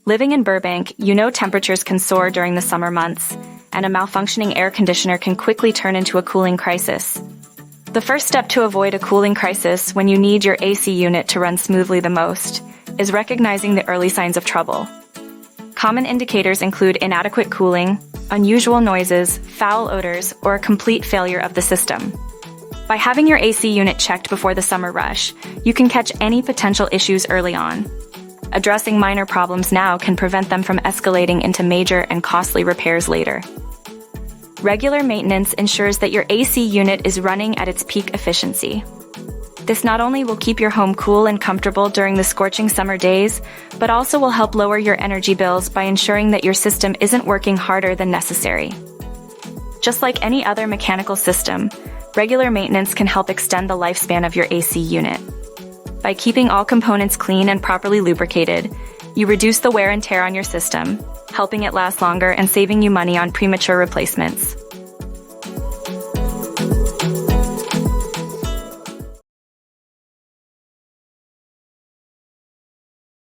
Living in Burbank, you know temperatures can soar during the summer months, and a malfunctioning air conditioner can quickly turn into a cooling crisis. The first step to avoid a cooling crisis when you need your AC unit to run smoothly the most is recognizing the early signs of trouble. Common indicators include inadequate cooling, unusual noises, foul odors, or a complete failure of the system. By having your AC unit checked before the summer rush, you can catch any potential issues early on. Addressing minor problems now can prevent them from escalating into major and costly repairs later. Regular maintenance ensures that your AC unit is running at its peak efficiency. This not only will keep your home cool and comfortable during the scorching summer days, but also will help lower your energy bills by ensuring that your system isn't working harder than necessary. Just like any other mechanical system, regular maintenance can help extend the lifespan of your AC unit. By keeping all components clean and properly lubricated, you reduce the wear and tear on your system, helping it last longer and saving you money on premature replacements.